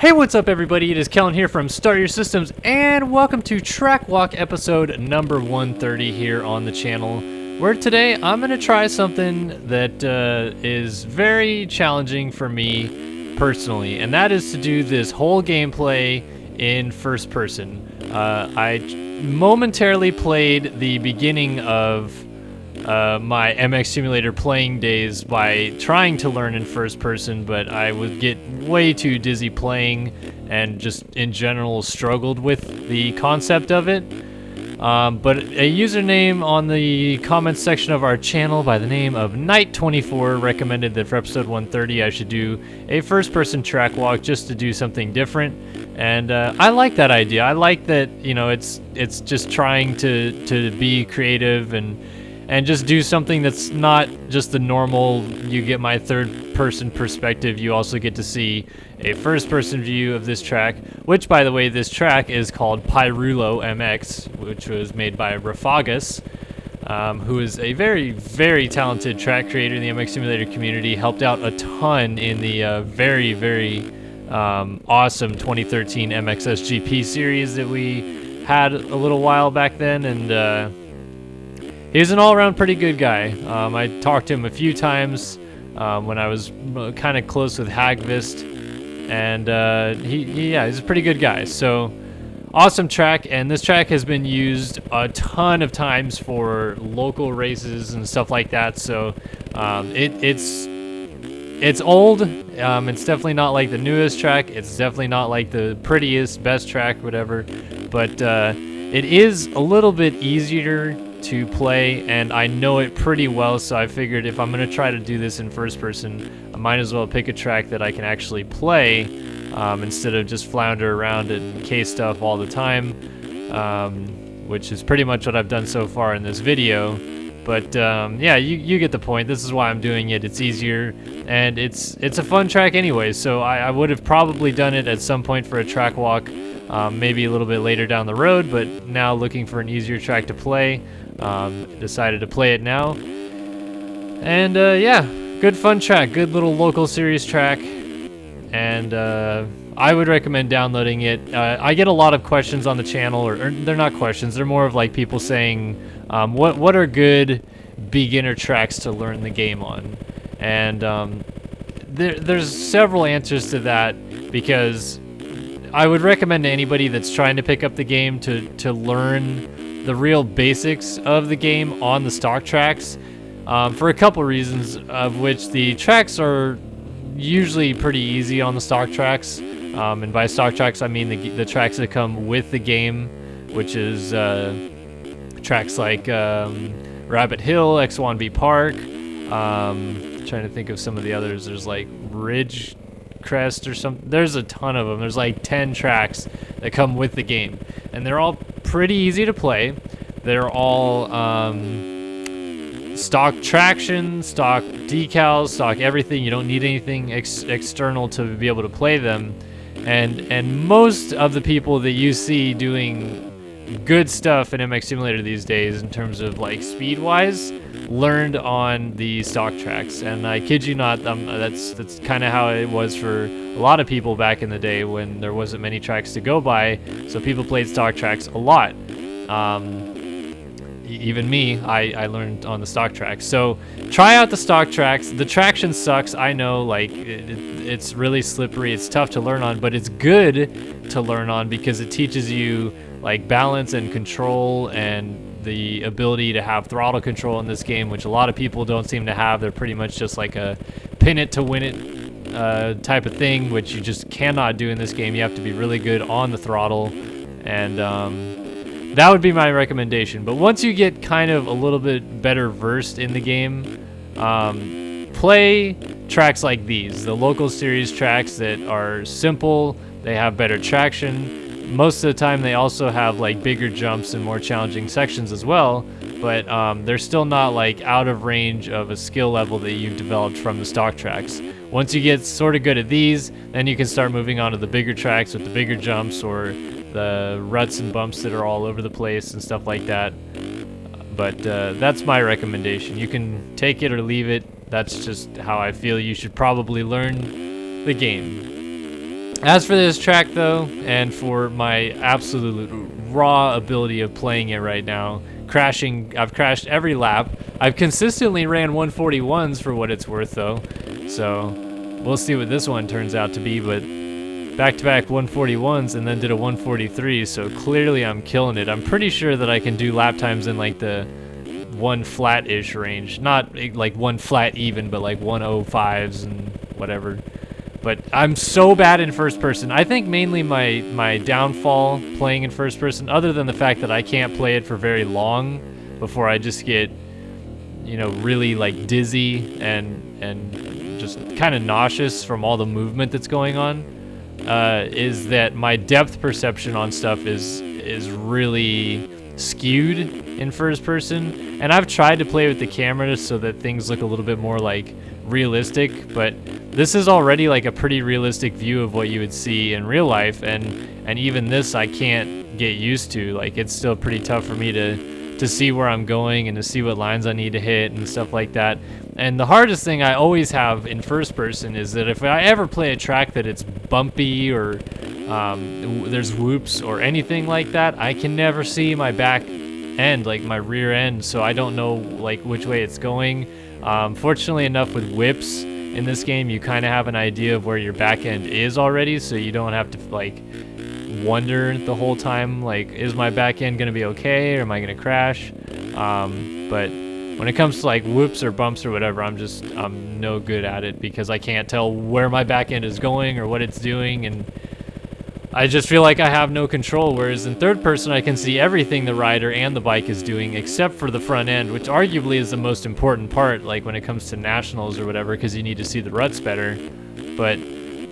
Hey, what's up everybody? It is Kellen here from Start Your Systems, and welcome to Track Walk episode number 130 here on the channel, where today I'm going to try something that is very challenging for me personally, and that is to do this whole gameplay in first person. I momentarily played the beginning of my MX Simulator playing days by trying to learn in first person, but I would get way too dizzy playing and just in general struggled with the concept of it. But a username on the comments section of our channel by the name of Knight24 recommended that for episode 130 I should do a first person track walk just to do something different. And I like that idea. I like that, you know, it's just trying to be creative and just do something that's not just the normal, you get my third person perspective, you also get to see a first person view of this track, which by the way, this track is called Pirulo MX, which was made by Rafagas, who is a very, very talented track creator in the MX Simulator community, helped out a ton in the very, very awesome 2013 MXSGP series that we had a little while back then, and he's an all-around pretty good guy. I talked to him a few times when I was kind of close with Hagvist, and he's a pretty good guy. So, awesome track, and this track has been used a ton of times for local races and stuff like that. So, it's old. It's definitely not like the newest track. It's definitely not like the prettiest, best track, whatever. But it is a little bit easier to play, and I know it pretty well, so I figured if I'm going to try to do this in first person, I might as well pick a track that I can actually play instead of just flounder around and case stuff all the time, which is pretty much what I've done so far in this video. But yeah, you get the point. This is why I'm doing it. It's easier, and it's a fun track anyway, so I would have probably done it at some point for a track walk, maybe a little bit later down the road, but now looking for an easier track to play, decided to play it now. And yeah, good fun track, good little local series track, and I would recommend downloading it. I get a lot of questions on the channel, or they're not questions, they're more of like people saying what are good beginner tracks to learn the game on, and there's several answers to that, because I would recommend to anybody that's trying to pick up the game to learn the real basics of the game on the stock tracks, for a couple reasons, of which the tracks are usually pretty easy on the stock tracks, and by stock tracks I mean the tracks that come with the game, which is tracks like Rabbit Hill, X1B Park, trying to think of some of the others. There's like Ridge Crest or something. There's a ton of them. There's like 10 tracks that come with the game, and they're all pretty easy to play. They're all stock traction, stock decals, stock everything. You don't need anything external to be able to play them, and most of the people that you see doing good stuff in MX Simulator these days in terms of like speed wise learned on the stock tracks, and I kid you not, that's kind of how it was for a lot of people back in the day when there wasn't many tracks to go by, so people played stock tracks a lot. Even me, I learned on the stock tracks. So try out the stock tracks. The traction sucks, I know, like it's really slippery, it's tough to learn on, but it's good to learn on because it teaches you like balance and control and the ability to have throttle control in this game, which a lot of people don't seem to have. They're pretty much just like a pin it to win it type of thing, which you just cannot do in this game. You have to be really good on the throttle, and that would be my recommendation. But once you get kind of a little bit better versed in the game, play tracks like these, the local series tracks that are simple, they have better traction. Most of the time they also have like bigger jumps and more challenging sections as well, but they're still not like out of range of a skill level that you've developed from the stock tracks. Once you get sort of good at these, then you can start moving on to the bigger tracks with the bigger jumps or the ruts and bumps that are all over the place and stuff like that. But that's my recommendation. You can take it or leave it. That's just how I feel you should probably learn the game. As for this track though, and for my absolute raw ability of playing it right now, I've crashed every lap. I've consistently ran 141s for what it's worth though, so we'll see what this one turns out to be, but back-to-back 141s and then did a 143, so clearly I'm killing it. I'm pretty sure that I can do lap times in like the one flat-ish range. Not like one flat even, but like 105s and whatever. But I'm so bad in first person. I think mainly my downfall playing in first person, other than the fact that I can't play it for very long before I just get, you know, really like dizzy and just kind of nauseous from all the movement that's going on, is that my depth perception on stuff is really skewed in first person. And I've tried to play with the camera so that things look a little bit more like realistic, but this is already like a pretty realistic view of what you would see in real life, and even this I can't get used to. Like, it's still pretty tough for me to see where I'm going and to see what lines I need to hit and stuff like that. And the hardest thing I always have in first person is that if I ever play a track that it's bumpy or there's whoops or anything like that, I can never see my back end, like my rear end, so I don't know like which way it's going. Fortunately enough, with whips in this game, you kind of have an idea of where your back end is already, so you don't have to like wonder the whole time, like, is my back end gonna be okay or am I gonna crash? But when it comes to like whoops or bumps or whatever, I'm no good at it because I can't tell where my back end is going or what it's doing, and I just feel like I have no control, whereas in third person I can see everything the rider and the bike is doing except for the front end, which arguably is the most important part, like when it comes to nationals or whatever, because you need to see the ruts better. But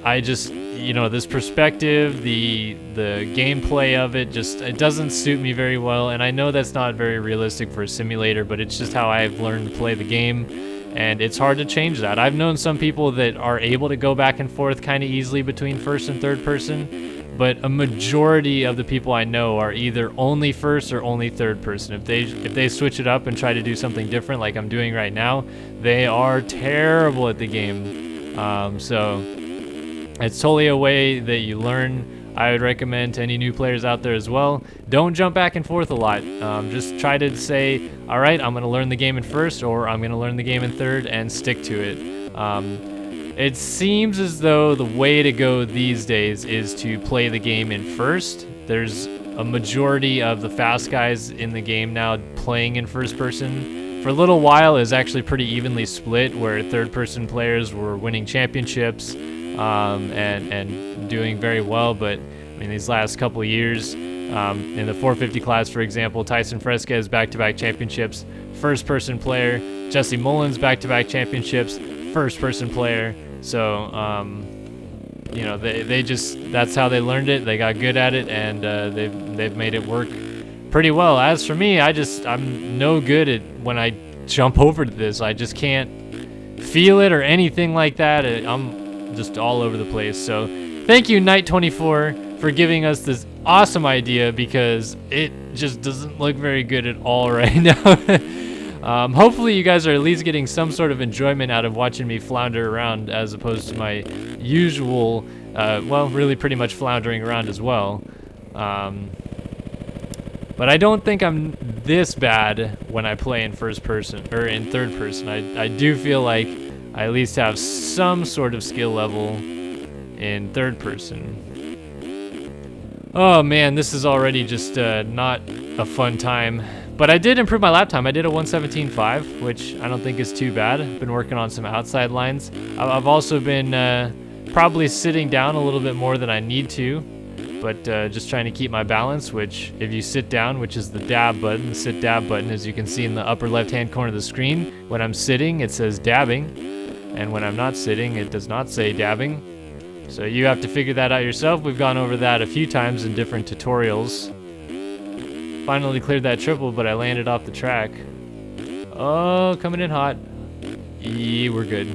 I just, you know, this perspective, the gameplay of it, just, it doesn't suit me very well, and I know that's not very realistic for a simulator, but it's just how I've learned to play the game, and it's hard to change that. I've known some people that are able to go back and forth kind of easily between first and third person, but a majority of the people I know are either only first or only third person. If they switch it up and try to do something different like I'm doing right now, they are terrible at the game. So it's totally a way that you learn. I would recommend to any new players out there as well, don't jump back and forth a lot. Just try to say, all right, I'm going to learn the game in first, or I'm going to learn the game in third, and stick to it. It seems as though the way to go these days is to play the game in first. There's a majority of the fast guys in the game now playing in first person. For a little while, it was actually pretty evenly split, where third person players were winning championships and doing very well. But I mean, these last couple of years, in the 450 class, for example, Tyson Fresquez back-to-back championships, first person player. Jesse Mullins back-to-back championships, first person player. So, you know, they just, that's how they learned it. They got good at it, and they've made it work pretty well. As for me, I'm no good at when I jump over to this. I just can't feel it or anything like that. I'm just all over the place. So thank you, Night24, for giving us this awesome idea, because it just doesn't look very good at all right now. Hopefully you guys are at least getting some sort of enjoyment out of watching me flounder around, as opposed to my usual, well, really pretty much floundering around as well. But I don't think I'm this bad when I play in first person, or in third person. I do feel like I at least have some sort of skill level in third person. Oh man, this is already just not a fun time. But I did improve my lap time. I did a 1:17.5, which I don't think is too bad. I've been working on some outside lines. I've also been probably sitting down a little bit more than I need to, but just trying to keep my balance, which if you sit down, which is the dab button, the sit dab button, as you can see in the upper left-hand corner of the screen, when I'm sitting, it says dabbing, and when I'm not sitting, it does not say dabbing. So you have to figure that out yourself. We've gone over that a few times in different tutorials. Finally cleared that triple, but I landed off the track. Oh, coming in hot. We're good.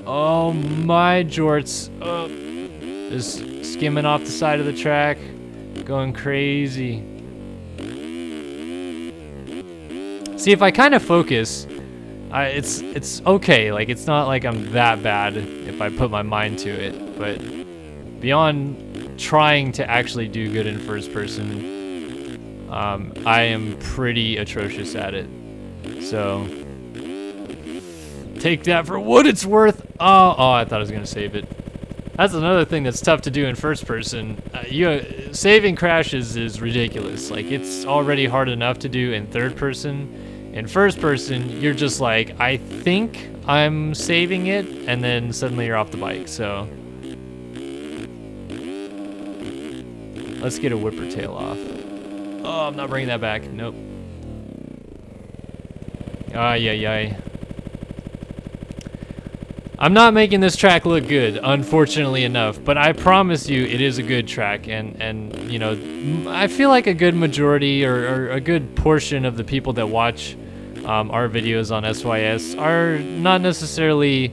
Oh, my jorts. Oh, just skimming off the side of the track. Going crazy. See, if I kind of focus, it's okay. Like, it's not like I'm that bad if I put my mind to it. But beyond trying to actually do good in first person, I am pretty atrocious at it. So take that for what it's worth. Oh, I thought I was gonna save it. That's another thing that's tough to do in first person. Saving crashes is ridiculous. Like, it's already hard enough to do in third person. In first person, you're just like, I think I'm saving it, and then suddenly you're off the bike. So let's get a whipper tail off. Oh, I'm not bringing that back. Nope. Ay. I'm not making this track look good, unfortunately enough, but I promise you it is a good track, and you know, I feel like a good majority or a good portion of the people that watch our videos on SYS are not necessarily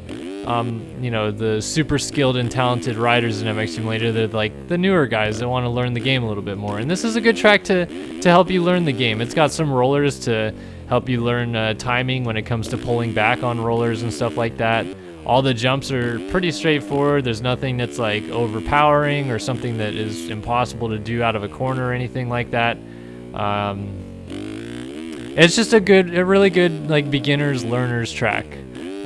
you know, the super skilled and talented riders in MX Simulator. They're like the newer guys that want to learn the game a little bit more, and this is a good track to help you learn the game. It's got some rollers to help you learn timing when it comes to pulling back on rollers and stuff like that. All the jumps are pretty straightforward. There's nothing that's like overpowering or something that is impossible to do out of a corner or anything like that. It's just a really good like beginners learners track.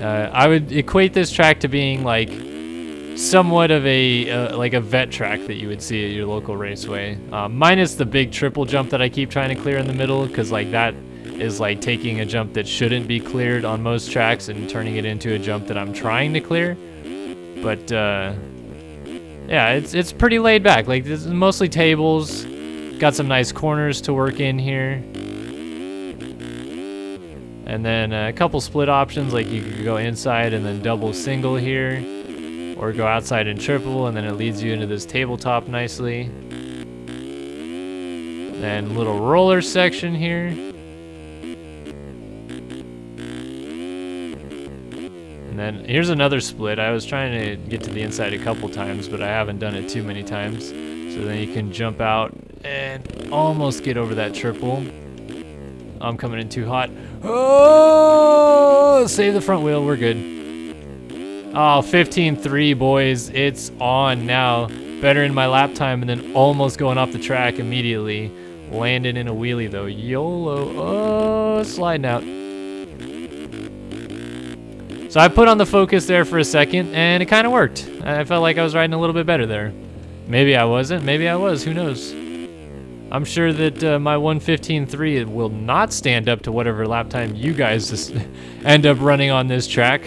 I would equate this track to being like somewhat of a vet track that you would see at your local raceway, minus the big triple jump that I keep trying to clear in the middle, because like that is like taking a jump that shouldn't be cleared on most tracks and turning it into a jump that I'm trying to clear. But yeah, it's pretty laid back. Like, this is mostly tables. Got some nice corners to work in here. And then a couple split options, like you could go inside and then double single here, or go outside and triple, and then it leads you into this tabletop nicely. Then little roller section here. And then here's another split. I was trying to get to the inside a couple times, but I haven't done it too many times. So then you can jump out and almost get over that triple. I'm coming in too hot. Oh, save the front wheel. We're good. Oh, 15.3, boys. It's on now. Better in my lap time, and then almost going off the track immediately. Landed in a wheelie, though. YOLO. Oh, sliding out. So I put on the focus there for a second, and it kind of worked. I felt like I was riding a little bit better there. Maybe I wasn't. Maybe I was. Who knows? I'm sure that my 1:15.3 will not stand up to whatever lap time you guys just end up running on this track.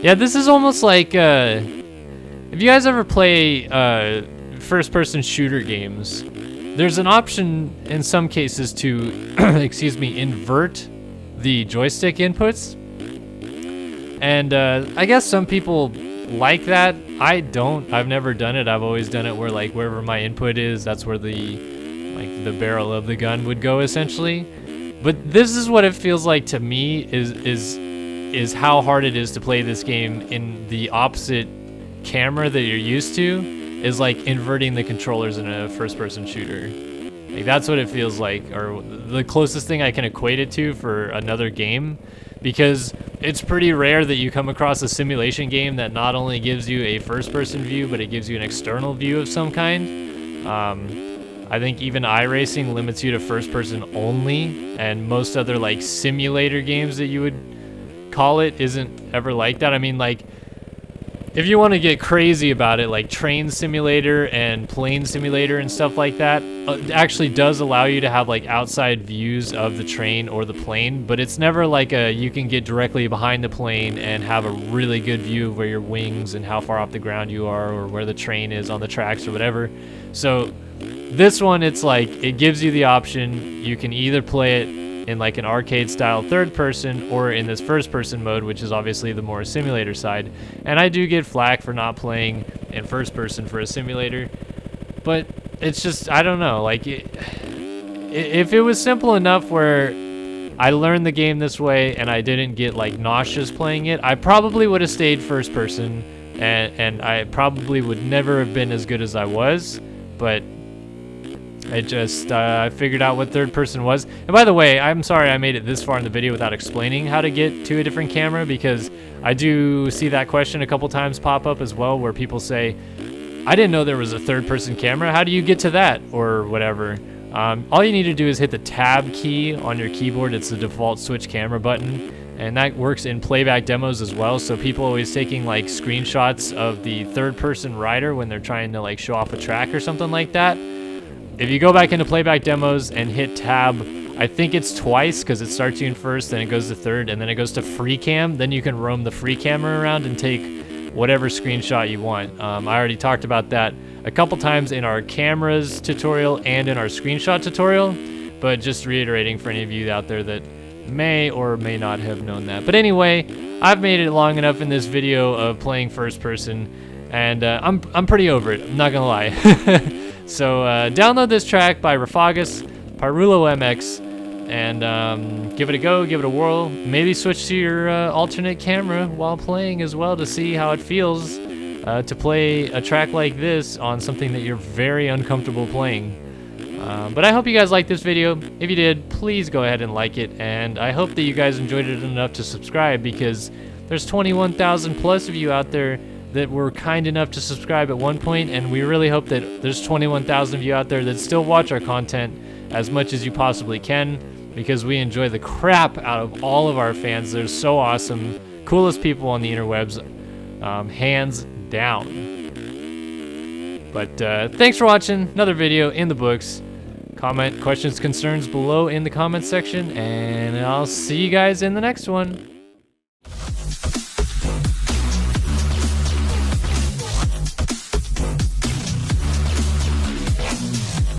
Yeah, this is almost like... if you guys ever play first-person shooter games, there's an option in some cases to, excuse me, invert the joystick inputs, and I guess some people like that. I don't. I've never done it. I've always done it where like wherever my input is, that's where the barrel of the gun would go essentially. But this is what it feels like to me is how hard it is to play this game in the opposite camera that you're used to, is like inverting the controllers in a first-person shooter. Like, that's what it feels like, or the closest thing I can equate it to for another game, because it's pretty rare that you come across a simulation game that not only gives you a first-person view, but it gives you an external view of some kind. I think even iRacing limits you to first-person only, and most other like simulator games that you would call it isn't ever like that. I mean, like, if you want to get crazy about it, like Train Simulator and Plane Simulator and stuff like that, actually does allow you to have like outside views of the train or the plane, but it's never like you can get directly behind the plane and have a really good view of where your wings and how far off the ground you are, or where the train is on the tracks or whatever. So this one, it's like, it gives you the option. You can either play it in like an arcade style third person, or in this first person mode, which is obviously the more simulator side. And I do get flack for not playing in first person for a simulator, but it's just, I don't know, like if it was simple enough where I learned the game this way and I didn't get like nauseous playing it, I probably would have stayed first person, and I probably would never have been as good as I was. But I just I figured out what third person was. And by the way, I'm sorry I made it this far in the video without explaining how to get to a different camera, because I do see that question a couple times pop up as well, where people say, I didn't know there was a third person camera. How do you get to that? Or whatever. All you need to do is hit the tab key on your keyboard. It's the default switch camera button. And that works in playback demos as well. So people always taking like screenshots of the third person rider when they're trying to like show off a track or something like that. If you go back into playback demos and hit tab, I think it's twice, because it starts you in first, then it goes to third, and then it goes to free cam. Then you can roam the free camera around and take whatever screenshot you want. I already talked about that a couple times in our cameras tutorial and in our screenshot tutorial, but just reiterating for any of you out there that may or may not have known that. But anyway, I've made it long enough in this video of playing first person, and I'm pretty over it, I'm not gonna lie. So download this track by Rafagas, Pirulo MX, and give it a go, give it a whirl. Maybe switch to your alternate camera while playing as well to see how it feels to play a track like this on something that you're very uncomfortable playing. But I hope you guys liked this video. If you did, please go ahead and like it, and I hope that you guys enjoyed it enough to subscribe, because there's 21,000 plus of you out there that were kind enough to subscribe at one point, and we really hope that there's 21,000 of you out there that still watch our content as much as you possibly can, because we enjoy the crap out of all of our fans. They're so awesome, coolest people on the interwebs, hands down. But thanks for watching, another video in the books. Comment questions, concerns below in the comment section, and I'll see you guys in the next one.